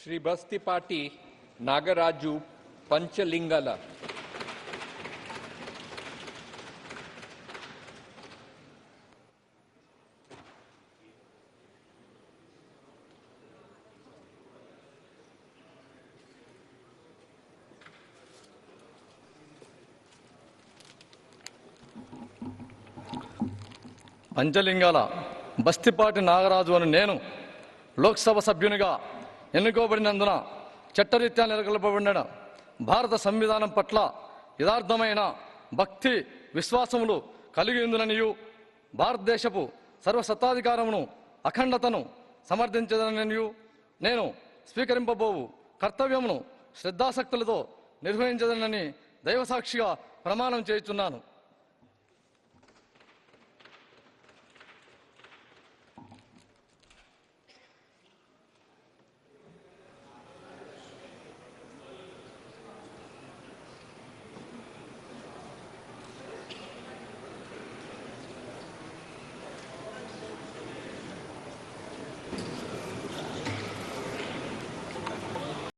శ్రీ బస్తిపాటి నాగరాజు పంచలింగాల. పంచలింగాల బస్తిపాటి నాగరాజు అని నేను లోక్సభ సభ్యునిగా ఎన్నుకోబడినందున చట్టరీత్యా నెలకొల్పబడిన భారత సంవిధానం పట్ల యథార్థమైన భక్తి విశ్వాసములు కలిగి ఉందననియు భారతదేశపు సర్వసత్తాధికారమును అఖండతను సమర్థించదననియు నేను స్వీకరింపబోవు కర్తవ్యమును శ్రద్ధాసక్తులతో నిర్వహించదనని దైవసాక్షిగా ప్రమాణం చేయుచున్నాను.